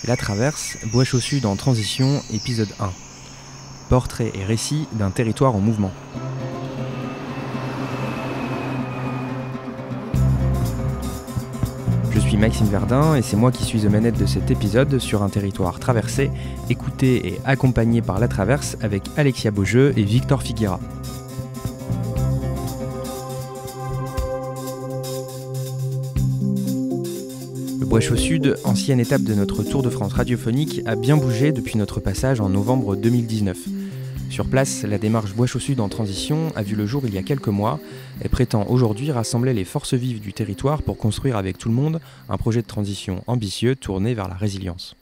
La Traverse, Bois-Chaud-Sud en transition, épisode 1. Portrait et récit d'un territoire en mouvement. Je suis Maxime Verdun et c'est moi qui suis aux manettes de cet épisode sur un territoire traversé, écouté et accompagné par La Traverse avec Alexia Beaujeu et Victor Figuera. Bois-Chaud-Sud, ancienne étape de notre Tour de France radiophonique, a bien bougé depuis notre passage en novembre 2019. Sur place, la démarche Bois-Chaud-Sud en transition a vu le jour il y a quelques mois et prétend aujourd'hui rassembler les forces vives du territoire pour construire avec tout le monde un projet de transition ambitieux tourné vers la résilience.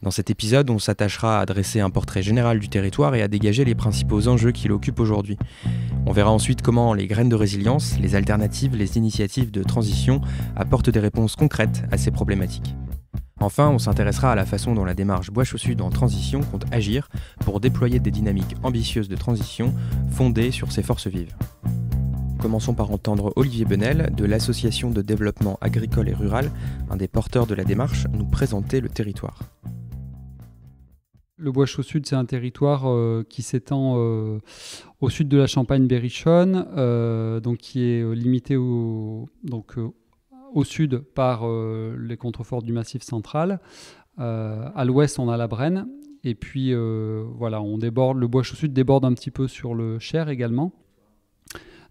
Dans cet épisode, on s'attachera à dresser un portrait général du territoire et à dégager les principaux enjeux qui l'occupent aujourd'hui. On verra ensuite comment les graines de résilience, les alternatives, les initiatives de transition apportent des réponses concrètes à ces problématiques. Enfin, on s'intéressera à la façon dont la démarche Bois-Chaud-Sud en transition compte agir pour déployer des dynamiques ambitieuses de transition fondées sur ces forces vives. Commençons par entendre Olivier Benel de l'Association de développement agricole et rural, un des porteurs de la démarche, nous présenter le territoire. Le Bois-Chaud-Sud, c'est un territoire qui s'étend au sud de la Champagne-Berrichonne, donc qui est limité au sud par les contreforts du Massif central. À l'ouest, on a la Brenne. Et puis, le Bois-Chaud-Sud déborde un petit peu sur le Cher également.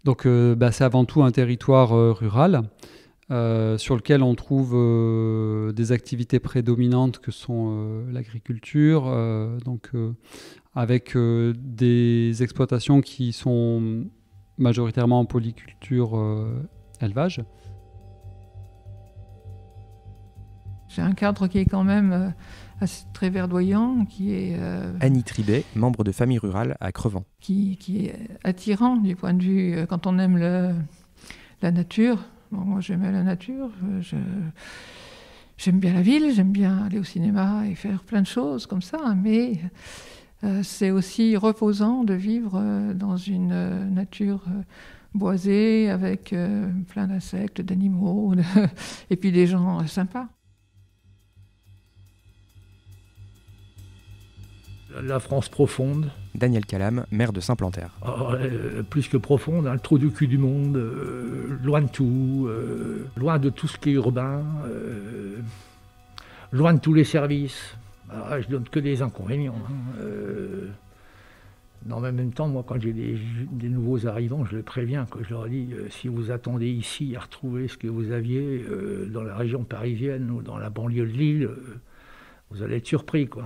Donc, c'est avant tout un territoire rural. Sur lequel on trouve des activités prédominantes que sont l'agriculture, avec des exploitations qui sont majoritairement en polyculture élevage. J'ai un cadre qui est quand même très verdoyant, qui est... Annie Tribet, membre de Famille Rurale à Crevant. Qui est attirant du point de vue, quand on aime la nature. Bon, moi, j'aime la nature, j'aime bien la ville, j'aime bien aller au cinéma et faire plein de choses comme ça, mais c'est aussi reposant de vivre dans une nature boisée avec plein d'insectes, d'animaux, et puis des gens sympas. La France profonde. Daniel Calam, maire de Saint-Plantaire. Plus que profonde, le trou du cul du monde, loin de tout, loin de tout ce qui est urbain, loin de tous les services. Alors, je donne que des inconvénients. En même temps, moi, quand j'ai des nouveaux arrivants, je les préviens, je leur dis, si vous attendez ici à retrouver ce que vous aviez dans la région parisienne ou dans la banlieue de Lille, vous allez être surpris, quoi.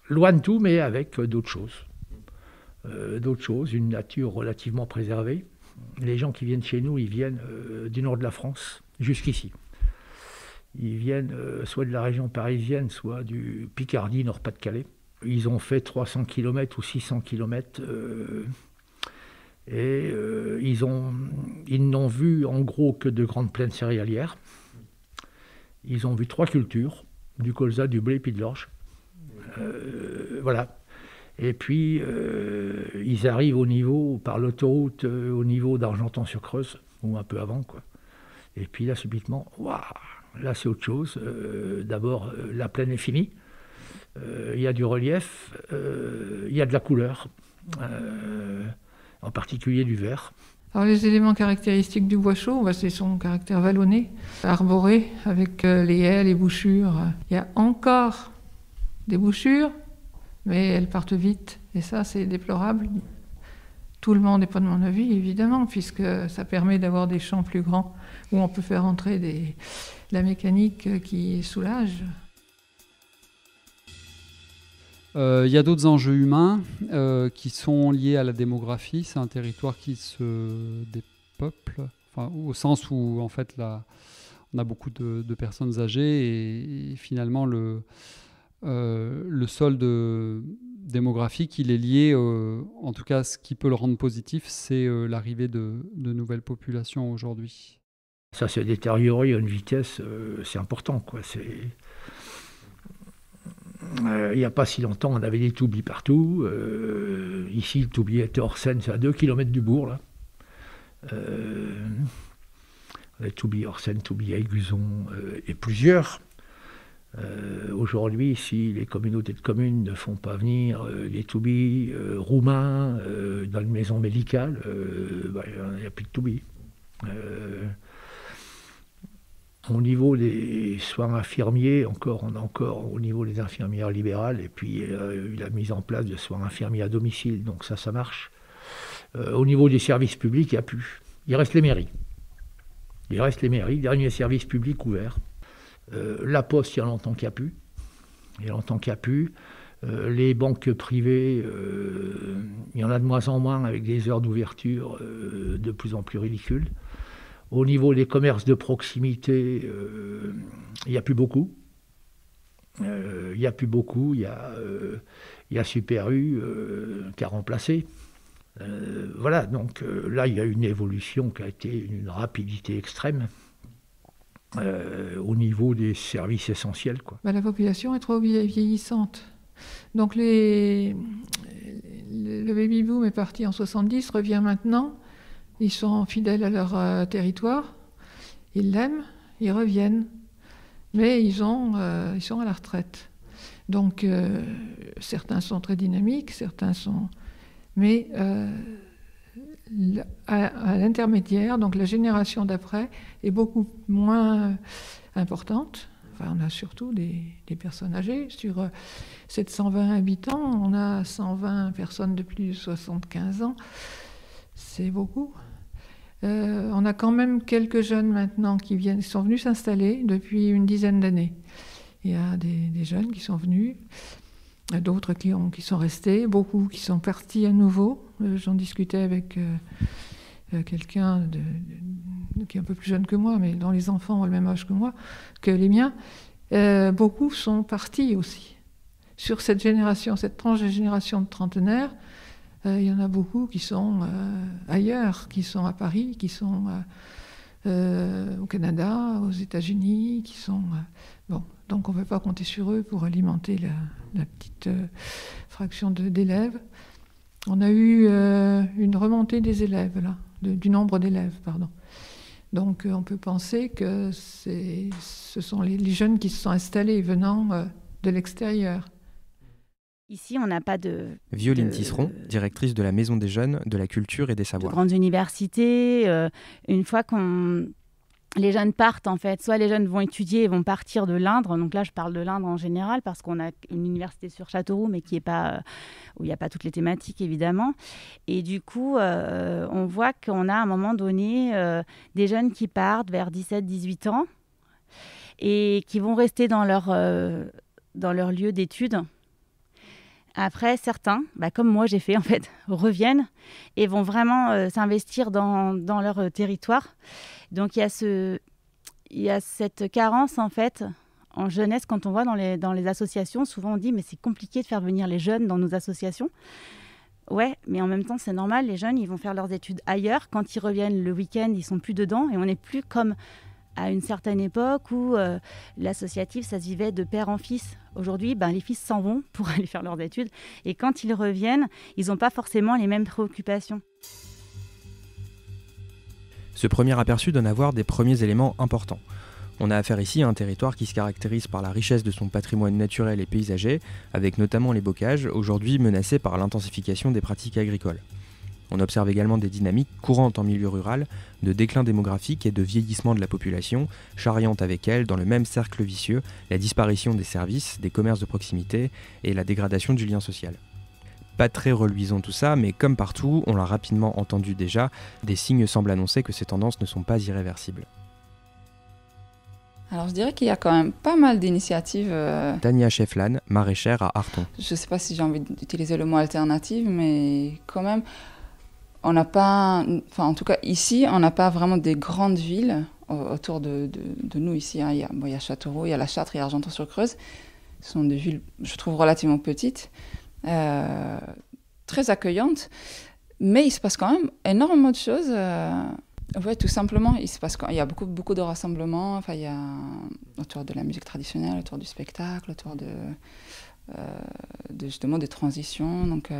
Loin de tout, mais avec d'autres choses. Une nature relativement préservée. Les gens qui viennent chez nous, ils viennent du nord de la France jusqu'ici. Ils viennent soit de la région parisienne, soit du Picardie, Nord-Pas-de-Calais. Ils ont fait 300 km ou 600 km ils n'ont vu en gros que de grandes plaines céréalières. Ils ont vu 3 cultures. Du colza, du blé et puis de l'orge. Voilà. Et puis, ils arrivent par l'autoroute, au niveau d'Argentan-sur-Creuse, ou un peu avant, quoi. Et puis là, subitement, waouh, là c'est autre chose. D'abord, la plaine est finie. Il y a du relief, il y a de la couleur, en particulier du vert. Alors les éléments caractéristiques du bois chaud, c'est son caractère vallonné, arboré, avec les haies, les bouchures. Il y a encore des bouchures, mais elles partent vite. Et ça, c'est déplorable. Tout le monde n'est pas de mon avis, évidemment, puisque ça permet d'avoir des champs plus grands où on peut faire entrer la mécanique qui soulage. Il y a d'autres enjeux humains qui sont liés à la démographie. C'est un territoire qui se dépeuple, au sens où en fait on a beaucoup de personnes âgées et finalement le solde démographique, il est lié, en tout cas ce qui peut le rendre positif, c'est l'arrivée de nouvelles populations aujourd'hui. Ça s'est détérioré à une vitesse, c'est important, quoi. Il n'y a pas si longtemps, on avait des toublis partout. Ici, le toublier était hors Seine, c'est à 2 km du bourg. Là. Touby-Orsène, Touby-Aiguzon et plusieurs. Aujourd'hui, si les communautés de communes ne font pas venir les Touby roumains dans une maison médicale, il n'y a plus de Touby. Au niveau des soins infirmiers, on a encore au niveau des infirmières libérales, et puis la mise en place de soins infirmiers à domicile, donc ça marche. Au niveau des services publics, il n'y a plus. Il reste les mairies. Dernier service public ouvert. La Poste, il y a longtemps qu'il n'y a plus. Les banques privées, il y en a de moins en moins avec des heures d'ouverture de plus en plus ridicules. Au niveau des commerces de proximité, il n'y a plus beaucoup. Il y a Super U qui a remplacé. Voilà, donc là, il y a une évolution qui a été une rapidité extrême. Au niveau des services essentiels, quoi. La population est trop vieillissante. Donc le baby-boom est parti en 70, revient maintenant. Ils sont fidèles à leur territoire. Ils l'aiment, ils reviennent. Mais ils sont à la retraite. Donc certains sont très dynamiques, certains sont... Mais à l'intermédiaire, donc la génération d'après, est beaucoup moins importante. Enfin, on a surtout des personnes âgées. Sur 720 habitants, on a 120 personnes de plus de 75 ans. C'est beaucoup. On a quand même quelques jeunes maintenant qui sont venus s'installer depuis une dizaine d'années. Il y a des jeunes qui sont venus, d'autres qui sont restés, beaucoup qui sont partis à nouveau. J'en discutais avec quelqu'un qui est un peu plus jeune que moi, mais dont les enfants ont le même âge que les miens. Beaucoup sont partis aussi. Sur cette tranche de génération de trentenaires, il y en a beaucoup qui sont ailleurs, qui sont à Paris, qui sont au Canada, aux États-Unis, qui sont... donc on ne peut pas compter sur eux pour alimenter la petite fraction d'élèves. On a eu une remontée des élèves, là, du nombre d'élèves, pardon. Donc on peut penser que ce sont les jeunes qui se sont installés venant de l'extérieur. Ici, on n'a pas de... Violine Tisseron, directrice de la Maison des Jeunes, de la Culture et des Savoirs. De grandes universités, une fois les jeunes partent, en fait, soit les jeunes vont étudier et vont partir de l'Indre. Donc là, je parle de l'Indre en général parce qu'on a une université sur Châteauroux, mais qui est pas, où il n'y a pas toutes les thématiques, évidemment. Et du coup, on voit qu'on a à un moment donné des jeunes qui partent vers 17-18 ans et qui vont rester dans leur lieu d'études. Après, certains, comme moi j'ai fait en fait, reviennent et vont vraiment s'investir dans leur territoire. Donc il y a cette carence en fait en jeunesse. Quand on voit dans les associations, souvent on dit mais c'est compliqué de faire venir les jeunes dans nos associations. Ouais, mais en même temps c'est normal, les jeunes ils vont faire leurs études ailleurs. Quand ils reviennent le week-end, ils sont plus dedans et on n'est plus comme à une certaine époque où l'associatif, ça se vivait de père en fils. Aujourd'hui, les fils s'en vont pour aller faire leurs études. Et quand ils reviennent, ils n'ont pas forcément les mêmes préoccupations. Ce premier aperçu donne à voir des premiers éléments importants. On a affaire ici à un territoire qui se caractérise par la richesse de son patrimoine naturel et paysager, avec notamment les bocages, aujourd'hui menacés par l'intensification des pratiques agricoles. On observe également des dynamiques courantes en milieu rural, de déclin démographique et de vieillissement de la population, charriant avec elles, dans le même cercle vicieux, la disparition des services, des commerces de proximité et la dégradation du lien social. Pas très reluisant tout ça, mais comme partout, on l'a rapidement entendu déjà, des signes semblent annoncer que ces tendances ne sont pas irréversibles. Alors je dirais qu'il y a quand même pas mal d'initiatives. Tania Schefflan, maraîchère à Arton. Je ne sais pas si j'ai envie d'utiliser le mot alternative, mais quand même... On n'a pas, en tout cas ici, on n'a pas vraiment des grandes villes autour de nous ici. Hein. Il y a Châteauroux, il y a La Châtre, il y a Argenton-sur-Creuse. Ce sont des villes, je trouve, relativement petites, très accueillantes. Mais il se passe quand même énormément de choses. Ouais, tout simplement, il y a beaucoup de rassemblements. Enfin, il y a autour de la musique traditionnelle, autour du spectacle, autour justement des transitions. Donc,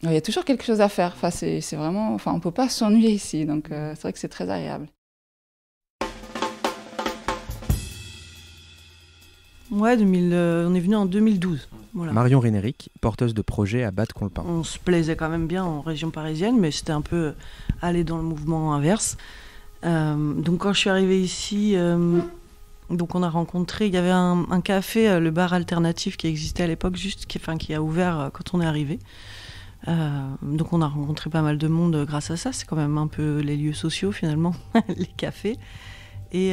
il y a toujours quelque chose à faire. Enfin, c'est vraiment, on ne peut pas s'ennuyer ici. Donc, c'est vrai que c'est très agréable. Ouais, on est venu en 2012. Voilà. Marion Rénéric, porteuse de projet à Batte-Colpin. On se plaisait quand même bien en région parisienne, mais c'était un peu aller dans le mouvement inverse. Donc quand je suis arrivée ici, donc on a rencontré, il y avait un café, le bar alternatif qui existait à l'époque, qui a ouvert quand on est arrivé. Donc on a rencontré pas mal de monde grâce à ça. C'est quand même un peu les lieux sociaux finalement, les cafés. Et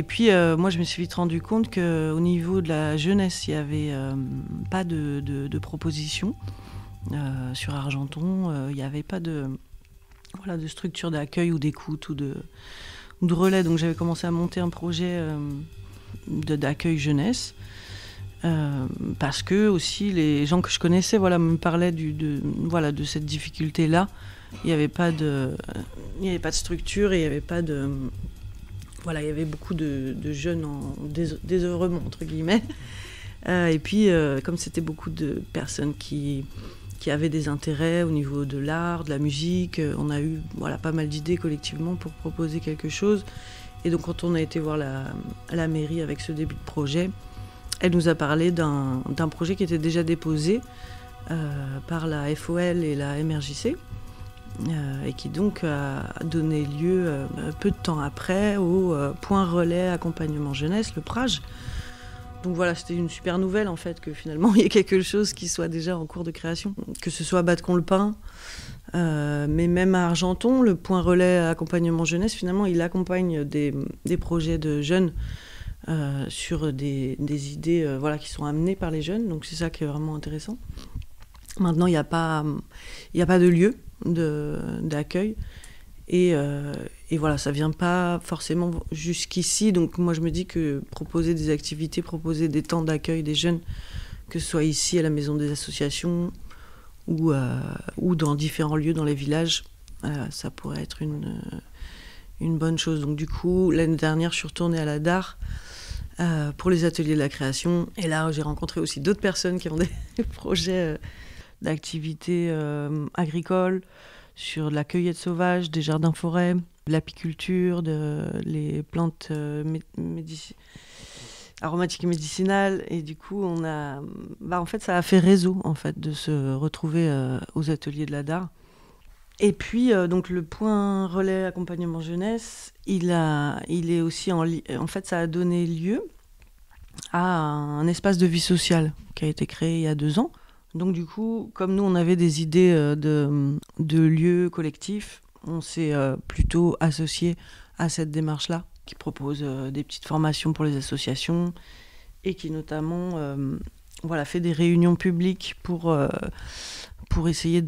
puis moi je me suis vite rendu compte qu'au niveau de la jeunesse, il n'y avait pas de proposition. Sur Argenton, il n'y avait pas de structure d'accueil ou d'écoute ou de relais. Donc j'avais commencé à monter un projet d'accueil jeunesse. Parce que aussi les gens que je connaissais me parlaient de cette difficulté-là. Il n'y avait pas de structure et il n'y avait pas de... Voilà, il y avait beaucoup de jeunes en désœuvrement, entre guillemets. Et puis, comme c'était beaucoup de personnes qui avaient des intérêts au niveau de l'art, de la musique, on a eu pas mal d'idées collectivement pour proposer quelque chose. Et donc, quand on a été voir la mairie avec ce début de projet, elle nous a parlé d'un projet qui était déjà déposé par la FOL et la MRJC. Et qui donc a donné lieu peu de temps après au point relais accompagnement jeunesse, le PRAJ. Donc voilà, c'était une super nouvelle en fait que finalement il y ait quelque chose qui soit déjà en cours de création, que ce soit à Batte-Colpin, mais même à Argenton, le point relais accompagnement jeunesse, finalement il accompagne des projets de jeunes sur des idées qui sont amenées par les jeunes, donc c'est ça qui est vraiment intéressant. Maintenant il n'y a pas de lieu d'accueil et voilà, ça vient pas forcément jusqu'ici, donc moi je me dis que proposer des activités, proposer des temps d'accueil des jeunes, que ce soit ici à la maison des associations ou dans différents lieux dans les villages, ça pourrait être une bonne chose. Donc du coup l'année dernière je suis retournée à la DAR pour les ateliers de la création, et là j'ai rencontré aussi d'autres personnes qui ont des projets d'activités agricoles, sur de la cueillette sauvage, des jardins-forêts, de l'apiculture, les plantes aromatiques et médicinales. Et du coup, en fait, ça a fait réseau en fait, de se retrouver aux ateliers de la DAR. Et puis, donc, le point relais accompagnement jeunesse, il est aussi en fait, ça a donné lieu à un espace de vie sociale qui a été créé il y a 2 ans. Donc du coup, comme nous on avait des idées de lieux collectifs, on s'est plutôt associé à cette démarche-là, qui propose des petites formations pour les associations et qui notamment fait des réunions publiques pour essayer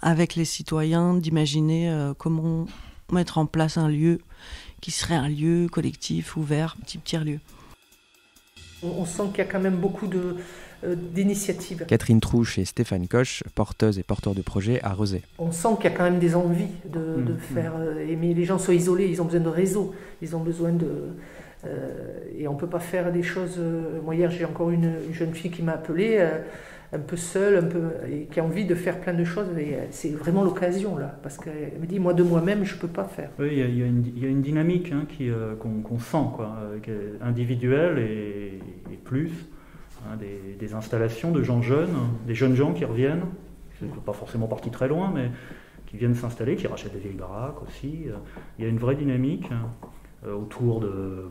avec les citoyens d'imaginer comment mettre en place un lieu qui serait un lieu collectif, ouvert, petit tiers-lieu. On sent qu'il y a quand même beaucoup d'initiatives. Catherine Trouche et Stéphane Koch, porteuses et porteurs de projets à Rezé. On sent qu'il y a quand même des envies de faire... mais les gens sont isolés, ils ont besoin de réseau, ils ont besoin et on ne peut pas faire des choses... Moi hier j'ai encore une jeune fille qui m'a appelée, un peu seule, et qui a envie de faire plein de choses, et c'est vraiment l'occasion là, parce qu'elle me dit, moi de moi-même je ne peux pas faire. Oui, il y a une dynamique qu'on sent, individuelle et plus, des installations de gens jeunes, des jeunes gens qui reviennent, qui ne sont pas forcément partis très loin, mais qui viennent s'installer, qui rachètent des vieilles baraques aussi. Il y a une vraie dynamique autour de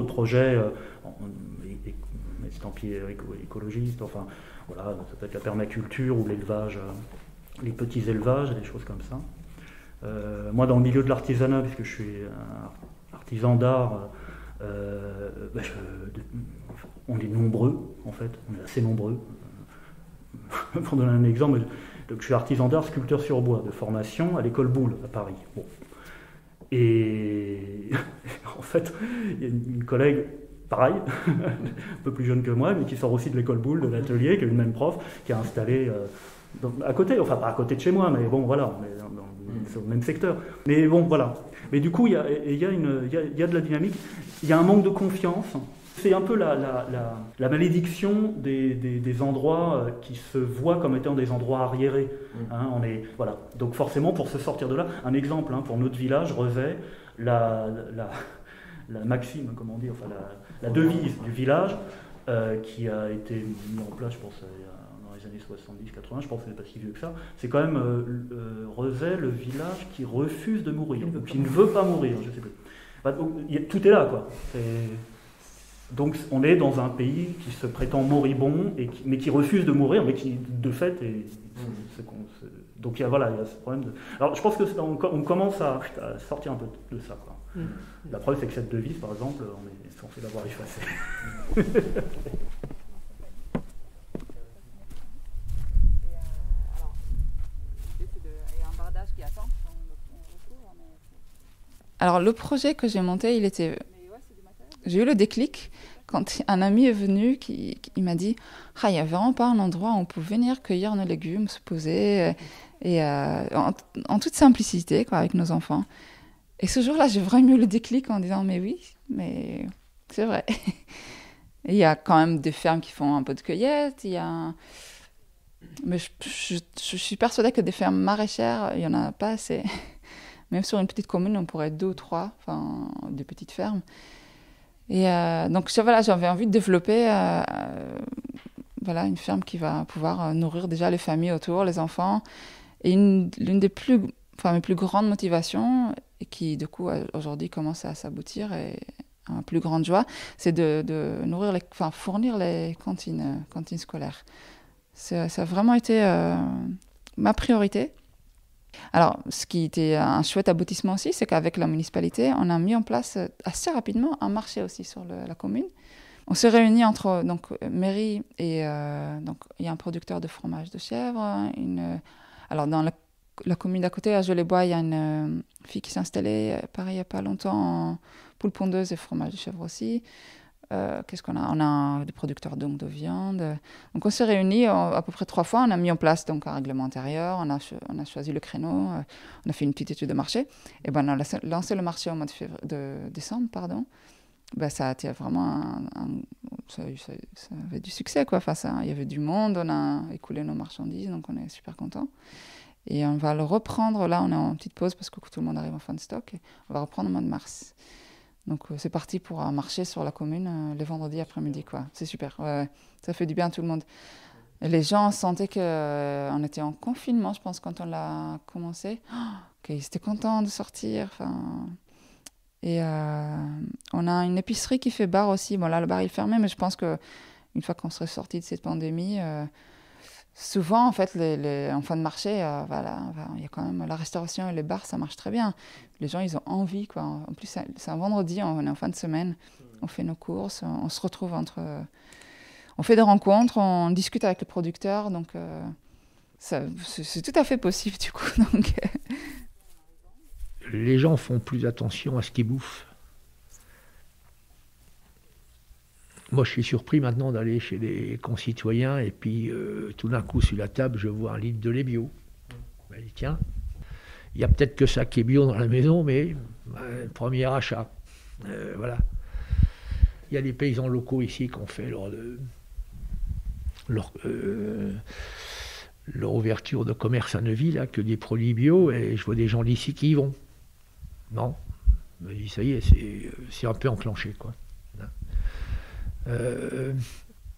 projets estampillés écologistes, enfin voilà, ça peut être la permaculture ou l'élevage, les petits élevages, des choses comme ça. Moi, dans le milieu de l'artisanat, puisque je suis un artisan d'art, on est nombreux, en fait, on est assez nombreux. Pour donner un exemple, donc, je suis artisan d'art, sculpteur sur bois, de formation à l'école Boulle, à Paris. Bon. Et en fait, il y a une collègue, pareil, un peu plus jeune que moi, mais qui sort aussi de l'école Boulle, de l'atelier, qui a une même prof, qui a installé à côté, enfin pas à côté de chez moi, mais bon, voilà, c'est au même secteur. Mais bon, voilà. Mais du coup, il y a de la dynamique, il y a un manque de confiance. C'est un peu la malédiction des endroits qui se voient comme étant des endroits arriérés. Hein, voilà. Donc forcément, pour se sortir de là, un exemple pour notre village, Rezé, la maxime, comment dire, enfin la devise du village qui a été mise en place, je pense, dans les années 70-80, je pense que c'est pas si vieux que ça. C'est quand même Rezais, le village qui refuse de mourir, ou qui ne veut pas mourir, je sais plus. Tout est là, quoi. Donc on est dans un pays qui se prétend moribond, mais qui refuse de mourir, mais qui de fait est... Donc il y a ce problème de... Alors je pense qu'on commence à sortir un peu de ça, quoi. La preuve c'est que cette devise, par exemple, on est censé l'avoir effacée. Alors le projet que j'ai monté, j'ai eu le déclic quand un ami est venu, il m'a dit « il n'y a vraiment pas un endroit où on peut venir cueillir nos légumes, se poser, en toute simplicité, quoi, avec nos enfants ». Et ce jour-là, j'ai vraiment eu le déclic en disant « mais oui, mais c'est vrai ». Il y a quand même des fermes qui font un peu de cueillette, mais je suis persuadée que des fermes maraîchères, il n'y en a pas assez. Même sur une petite commune, on pourrait être 2 ou 3, enfin, des petites fermes. Et donc j'avais envie de développer une ferme qui va pouvoir nourrir déjà les familles autour, les enfants. Et l'une des mes plus grandes motivations, et qui du coup aujourd'hui commence à s'aboutir et à ma plus grande joie, c'est de fournir les cantines scolaires. Ça a vraiment été ma priorité. Alors, ce qui était un chouette aboutissement aussi, c'est qu'avec la municipalité, on a mis en place assez rapidement un marché aussi sur la commune. On s'est réunis entre mairie et donc il y a un producteur de fromage de chèvre. Alors dans la commune d'à côté, à Jolibois, il y a une fille qui s'est installée, pareil, il n'y a pas longtemps, en poule pondeuse et fromage de chèvre aussi. Qu'est-ce qu'on a ? On a des producteurs donc de viande. Donc on s'est réunis à peu près 3 fois. On a mis en place donc un règlement intérieur. On a choisi le créneau. On a fait une petite étude de marché. Et on a lancé le marché au mois de décembre, pardon. Ça a été vraiment ça avait du succès, quoi. Enfin, il y avait du monde. On a écoulé nos marchandises, donc on est super contents. Et on va le reprendre. Là, on est en petite pause parce que tout le monde arrive en fin de stock. Et on va reprendre au mois de mars. Donc c'est parti pour un marché sur la commune les vendredis après-midi, quoi. C'est super, ouais. Ça fait du bien à tout le monde. Et les gens sentaient qu'on était en confinement, je pense, quand on l'a commencé. Ils étaient contents de sortir. Et on a une épicerie qui fait bar aussi. Bon là, le bar est fermé, mais je pense qu'une fois qu'on serait sorti de cette pandémie, souvent, en fait, en fin de marché, il y a quand même la restauration et les bars, ça marche très bien. Les gens, ils ont envie, quoi. En plus, c'est un vendredi, on est en fin de semaine, on fait nos courses, on se retrouve on fait des rencontres, on discute avec les producteurs, donc c'est tout à fait possible, du coup. Donc, Les gens font plus attention à ce qu'ils bouffent. Moi, je suis surpris maintenant d'aller chez des concitoyens et puis tout d'un coup, sur la table, je vois un litre de lait bio. Ben, tiens, il y a peut-être que ça qui est bio dans la maison, mais premier achat. Voilà. Il y a des paysans locaux ici qui ont fait leur ouverture de commerce à Neuville, là, que des produits bio, et je vois des gens d'ici qui y vont. Non, ben, ça y est, c'est un peu enclenché, quoi.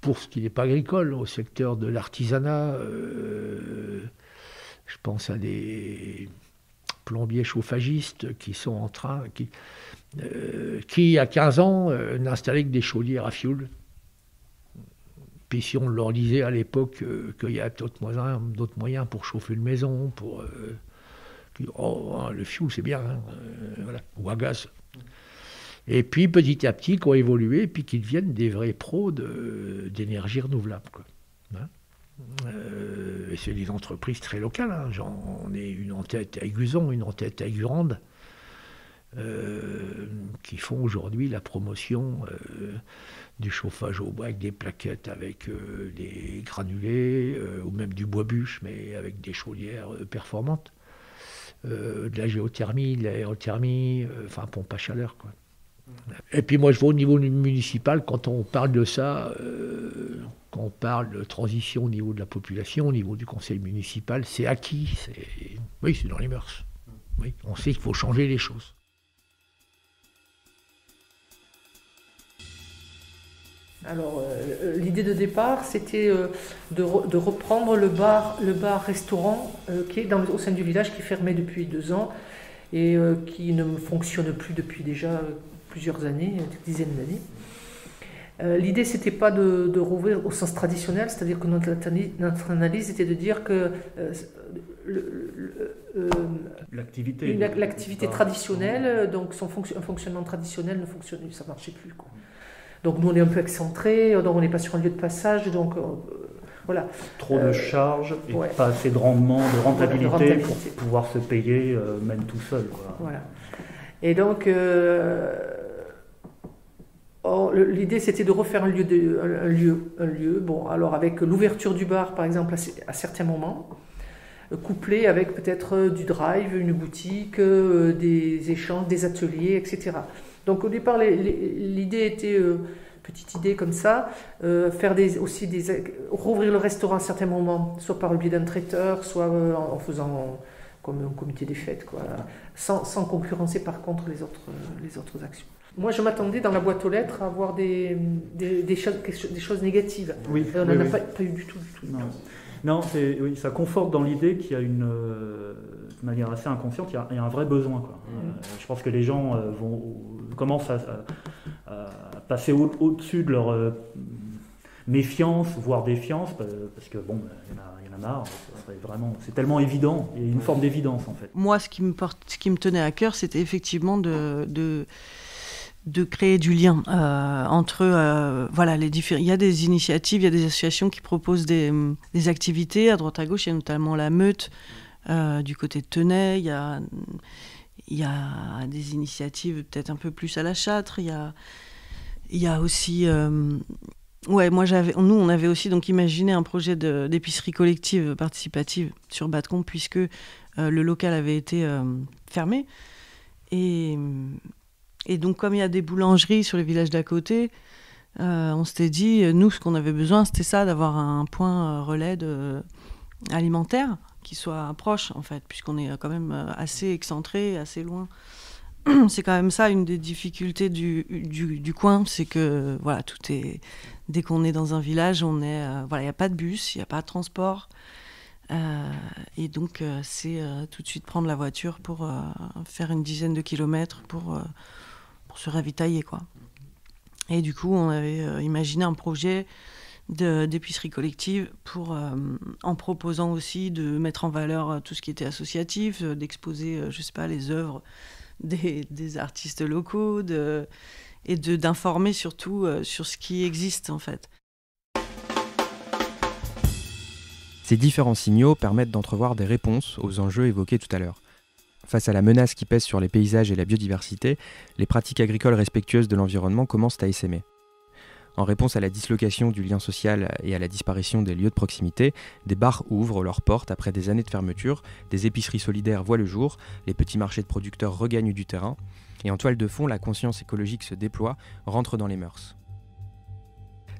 Pour ce qui n'est pas agricole, au secteur de l'artisanat, je pense à des plombiers chauffagistes qui sont en train, qui à 15 ans n'installaient que des chaudières à fioul. Puis si on leur disait à l'époque qu'il y a d'autres moyens pour chauffer une maison, le fioul c'est bien, hein, voilà, ou à gaz. Et puis petit à petit, qui ont évolué, puis qui deviennent des vrais pros d'énergie renouvelable, quoi. Hein, et c'est des entreprises très locales, hein. On est une en tête à Aiguzon, une en tête à Aigurande, qui font aujourd'hui la promotion du chauffage au bois avec des plaquettes, avec des granulés, ou même du bois bûche, mais avec des chaudières performantes, de la géothermie, de l'aérothermie, pompe à chaleur, quoi. Et puis moi je vois au niveau municipal, quand on parle de ça, quand on parle de transition au niveau de la population, au niveau du conseil municipal, c'est acquis, oui, c'est dans les mœurs. Oui, on sait qu'il faut changer les choses. Alors, l'idée de départ, c'était de reprendre le bar-restaurant qui est au sein du village, qui est fermé depuis 2 ans et qui ne fonctionne plus depuis déjà plusieurs années, une dizaine d'années. L'idée, c'était pas de rouvrir au sens traditionnel, c'est-à-dire que notre analyse était de dire que l'activité traditionnelle, donc un fonctionnement traditionnel ça marchait plus, quoi. Donc nous, on est un peu excentré, donc on n'est pas sur un lieu de passage, donc voilà. Trop de charges et pas assez de rendement, de rentabilité pour pouvoir se payer même tout seul, quoi. Voilà. Et donc l'idée, c'était de refaire un lieu. Bon, alors avec l'ouverture du bar, par exemple, à certains moments, couplé avec peut-être du drive, une boutique, des échanges, des ateliers, etc. Donc au départ, l'idée était, petite idée comme ça, rouvrir le restaurant à certains moments, soit par le biais d'un traiteur, soit en faisant comme un comité des fêtes, quoi, sans concurrencer par contre les autres actions. Moi, je m'attendais dans la boîte aux lettres à avoir des choses négatives. Oui, on n'en a pas eu du tout. Non, ça conforte dans l'idée qu'il y a de manière assez inconsciente, il y a un vrai besoin, quoi. Je pense que les gens commencent à passer au-dessus de leur méfiance, voire défiance, parce que bon, il y en a marre. C'est tellement évident, il y a une forme d'évidence en fait. Moi, ce qui me tenait à cœur, c'était effectivement de créer du lien entre il y a des initiatives, il y a des associations qui proposent des activités à droite à gauche. Il y a notamment la Meute du côté de Tenay. Il y a des initiatives peut-être un peu plus à la Châtre. Il y a aussi nous on avait aussi donc imaginé un projet d'épicerie collective participative sur Batcombe, puisque le local avait été fermé. Et donc, comme il y a des boulangeries sur les villages d'à côté, on s'était dit, nous, ce qu'on avait besoin, c'était ça, d'avoir un point relais alimentaire qui soit proche, en fait, puisqu'on est quand même assez excentré, assez loin. C'est quand même ça, une des difficultés du coin, c'est que, voilà, dès qu'on est dans un village, il n'y a pas de bus, il n'y a pas de transport. Et donc, c'est tout de suite prendre la voiture pour faire une dizaine de kilomètres pour se ravitailler, quoi. Et du coup, on avait imaginé un projet d'épicerie collective en proposant aussi de mettre en valeur tout ce qui était associatif, d'exposer, je sais pas, les œuvres des artistes locaux et d'informer surtout sur ce qui existe, en fait. Ces différents signaux permettent d'entrevoir des réponses aux enjeux évoqués tout à l'heure. Face à la menace qui pèse sur les paysages et la biodiversité, les pratiques agricoles respectueuses de l'environnement commencent à essaimer. En réponse à la dislocation du lien social et à la disparition des lieux de proximité, des bars ouvrent leurs portes après des années de fermeture, des épiceries solidaires voient le jour, les petits marchés de producteurs regagnent du terrain, et en toile de fond, la conscience écologique se déploie, rentre dans les mœurs.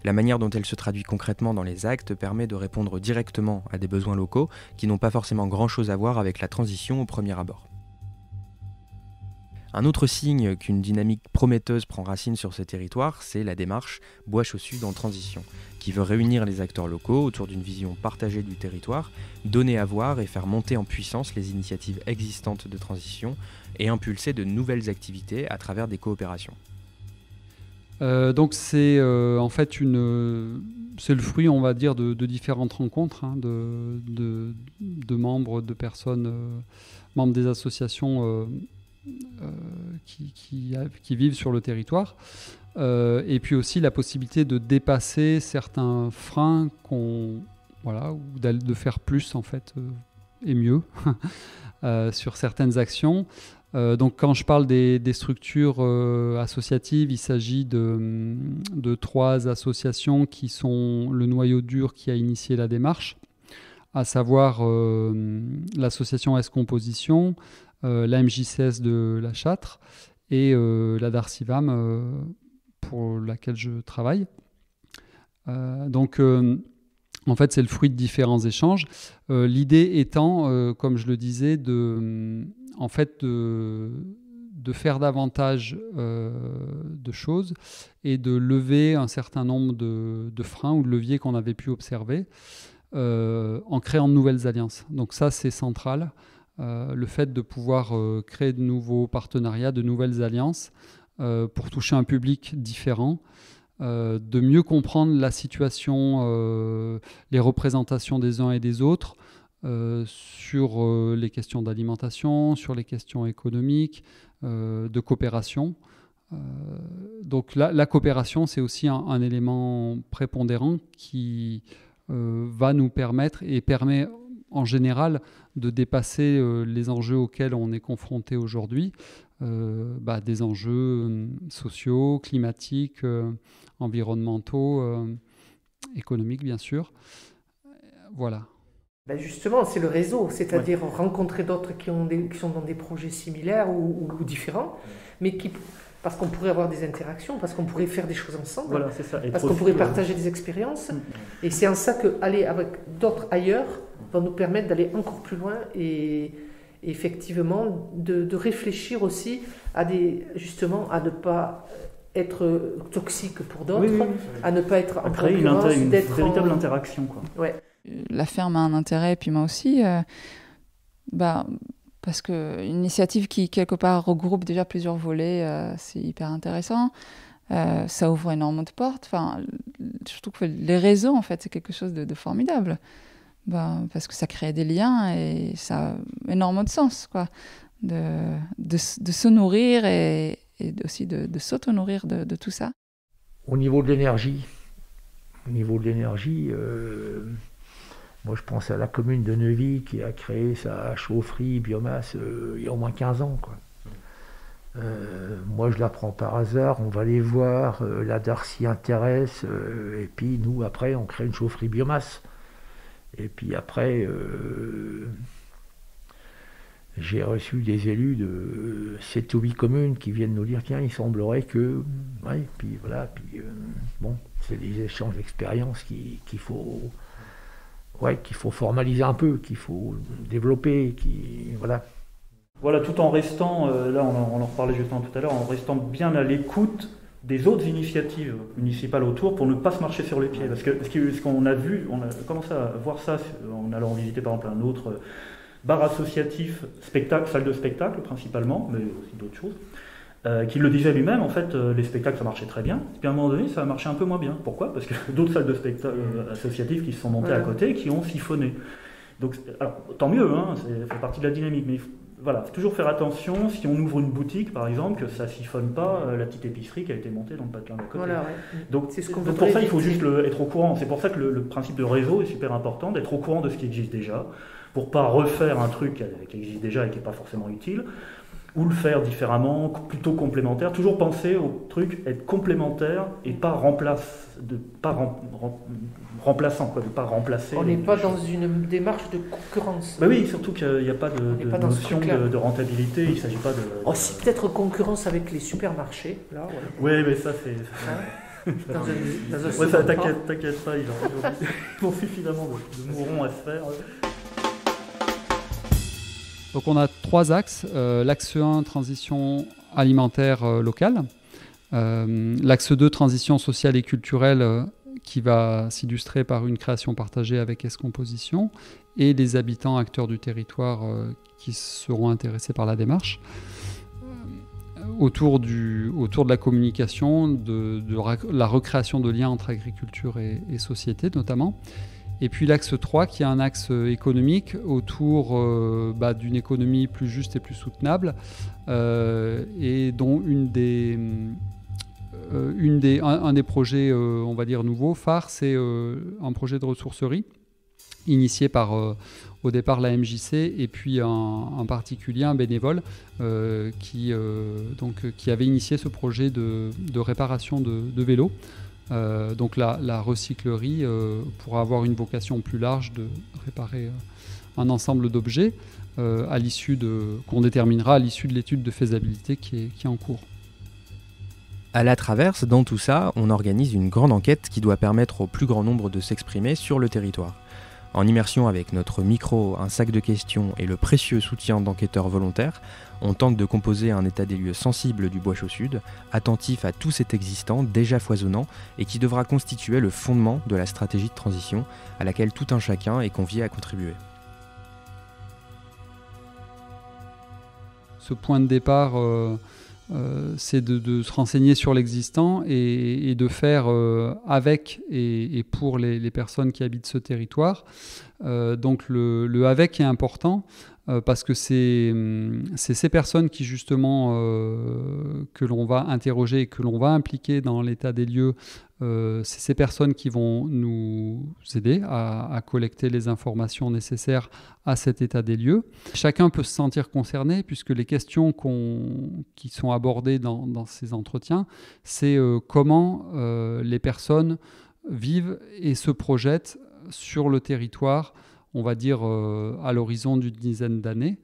La manière dont elle se traduit concrètement dans les actes permet de répondre directement à des besoins locaux qui n'ont pas forcément grand-chose à voir avec la transition au premier abord. Un autre signe qu'une dynamique prometteuse prend racine sur ce territoire, c'est la démarche Bois-Chaux Sud en transition, qui veut réunir les acteurs locaux autour d'une vision partagée du territoire, donner à voir et faire monter en puissance les initiatives existantes de transition et impulser de nouvelles activités à travers des coopérations. Donc c'est en fait c'est le fruit, on va dire, de différentes rencontres, hein, de membres, de personnes, membres des associations qui vivent sur le territoire, et puis aussi la possibilité de dépasser certains freins ou de faire plus en fait et mieux sur certaines actions. Donc quand je parle des structures associatives, il s'agit de 3 associations qui sont le noyau dur qui a initié la démarche, à savoir l'association S-Composition, la MJCS de la Châtre et la Darcivam pour laquelle je travaille. Donc en fait, c'est le fruit de différents échanges. L'idée étant, comme je le disais, de de faire davantage de choses et de lever un certain nombre de freins ou de leviers qu'on avait pu observer en créant de nouvelles alliances. Donc ça, c'est central. Le fait de pouvoir créer de nouveaux partenariats, de nouvelles alliances pour toucher un public différent, de mieux comprendre la situation, les représentations des uns et des autres, sur les questions d'alimentation, sur les questions économiques, de coopération. Donc la coopération, c'est aussi un élément prépondérant qui va nous permettre et permet en général de dépasser les enjeux auxquels on est confronté aujourd'hui, des enjeux sociaux, climatiques, environnementaux, économiques bien sûr. Voilà. Justement, c'est le réseau, c'est-à-dire rencontrer d'autres qui sont dans des projets similaires ou différents, mais parce qu'on pourrait avoir des interactions, parce qu'on pourrait faire des choses ensemble, voilà, c'est ça. Parce qu'on pourrait partager des expériences. Et c'est en ça qu'aller avec d'autres ailleurs va nous permettre d'aller encore plus loin et effectivement de réfléchir aussi à ne pas être toxique pour d'autres, à ne pas être en concurrence, une véritable interaction, quoi. Ouais. La ferme a un intérêt, et puis moi aussi, parce qu'une initiative qui, quelque part, regroupe déjà plusieurs volets, c'est hyper intéressant. Ça ouvre énormément de portes. Je trouve que les réseaux, en fait, c'est quelque chose de formidable. Parce que ça crée des liens et ça a énormément de sens, quoi. De se nourrir et aussi de s'auto-nourrir de tout ça. Au niveau de l'énergie, moi je pense à la commune de Neuvy qui a créé sa chaufferie biomasse il y a au moins 15 ans, quoi. Moi je l'apprends par hasard, on va les voir, la DAR s'y intéresse, et puis nous après on crée une chaufferie biomasse. Et puis après, j'ai reçu des élus de 7 ou 8 communes qui viennent nous dire tiens, il semblerait que. Ouais, puis voilà, c'est des échanges d'expériences qu'il faut formaliser un peu, qu'il faut développer, Voilà, tout en restant, là on en reparlait justement tout à l'heure, en restant bien à l'écoute des autres initiatives municipales autour pour ne pas se marcher sur les pieds. Parce que ce qu'on a vu, on a commencé à voir ça en allant visiter par exemple un autre bar associatif, salle de spectacle principalement, mais aussi d'autres choses, qui le disait lui-même, en fait, les spectacles ça marchait très bien, et puis à un moment donné ça a marché un peu moins bien. Pourquoi ? Parce que d'autres salles de spectacle associatives qui se sont montées à côté, qui ont siphonné. Donc, alors, tant mieux, ça fait partie de la dynamique, mais voilà, faut toujours faire attention, si on ouvre une boutique par exemple, que ça ne siphonne pas la petite épicerie qui a été montée dans le patelin d'à côté. Voilà, Donc pour ça, il faut juste être au courant. C'est pour ça que le principe de réseau est super important, d'être au courant de ce qui existe déjà, pour ne pas refaire un truc qui existe déjà et qui n'est pas forcément utile, ou le faire différemment, plutôt complémentaire. Toujours penser au truc, être complémentaire et pas remplaçant, de ne pas remplacer. On n'est pas dans une démarche de concurrence. Oui, surtout qu'il n'y a pas de notion de rentabilité, il ne s'agit pas de... c'est peut-être concurrence avec les supermarchés, là. Oui, mais ça c'est... T'inquiète pas, ils ont suffisamment de mourons à se faire. Donc on a 3 axes. L'axe 1, transition alimentaire locale. L'axe 2, transition sociale et culturelle, qui va s'illustrer par une création partagée avec Escomposition, et les habitants acteurs du territoire qui seront intéressés par la démarche. Autour de la communication, de la recréation de liens entre agriculture et société notamment. Et puis l'axe 3 qui est un axe économique autour d'une économie plus juste et plus soutenable, et dont un des projets on va dire nouveaux, phares, c'est un projet de ressourcerie initié par au départ la MJC et puis en particulier un bénévole qui avait initié ce projet de réparation de vélos. Donc la recyclerie pourra avoir une vocation plus large de réparer un ensemble d'objets qu'on déterminera à l'issue de l'étude de faisabilité qui est en cours. À la Traverse, dans tout ça, on organise une grande enquête qui doit permettre au plus grand nombre de s'exprimer sur le territoire. En immersion avec notre micro, un sac de questions et le précieux soutien d'enquêteurs volontaires, On tente de composer un état des lieux sensible du Bois-Chaud-Sud, attentif à tout cet existant déjà foisonnant et qui devra constituer le fondement de la stratégie de transition à laquelle tout un chacun est convié à contribuer. Ce point de départ, c'est de se renseigner sur l'existant et de faire avec et pour les personnes qui habitent ce territoire. Donc le avec est important parce que c'est ces personnes qui justement que l'on va interroger et que l'on va impliquer dans l'état des lieux. C'est ces personnes qui vont nous aider à collecter les informations nécessaires à cet état des lieux. Chacun peut se sentir concerné puisque les questions qui sont abordées dans ces entretiens, c'est comment les personnes vivent et se projettent sur le territoire, on va dire à l'horizon d'une dizaine d'années,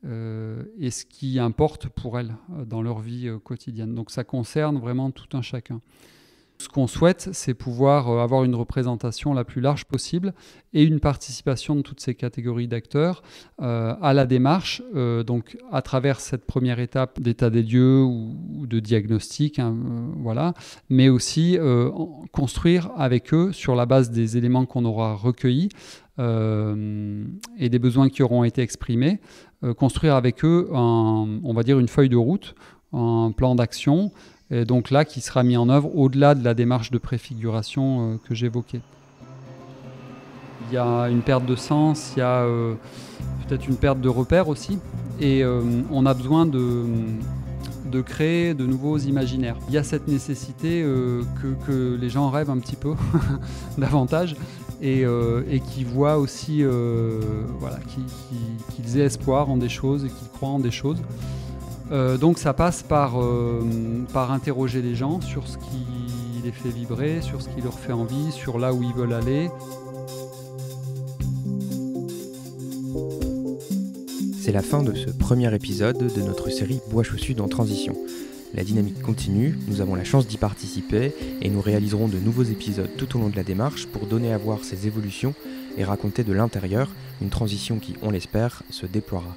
et ce qui importe pour elles dans leur vie quotidienne. Donc ça concerne vraiment tout un chacun. Ce qu'on souhaite, c'est pouvoir avoir une représentation la plus large possible et une participation de toutes ces catégories d'acteurs à la démarche, donc à travers cette première étape d'état des lieux ou de diagnostic, voilà, mais aussi construire avec eux, sur la base des éléments qu'on aura recueillis et des besoins qui auront été exprimés, construire avec eux, on va dire, une feuille de route, un plan d'action, et donc là, qui sera mis en œuvre au-delà de la démarche de préfiguration que j'évoquais. Il y a une perte de sens, il y a peut-être une perte de repères aussi, et on a besoin de créer de nouveaux imaginaires. Il y a cette nécessité que les gens rêvent un petit peu davantage et qui voient aussi voilà, qu'ils aient espoir en des choses et qu'ils croient en des choses. Donc ça passe par interroger les gens sur ce qui les fait vibrer, sur ce qui leur fait envie, sur là où ils veulent aller. C'est la fin de ce premier épisode de notre série Bois-Chaud-Sud en transition. La dynamique continue, nous avons la chance d'y participer et nous réaliserons de nouveaux épisodes tout au long de la démarche pour donner à voir ces évolutions et raconter de l'intérieur une transition qui, on l'espère, se déploiera.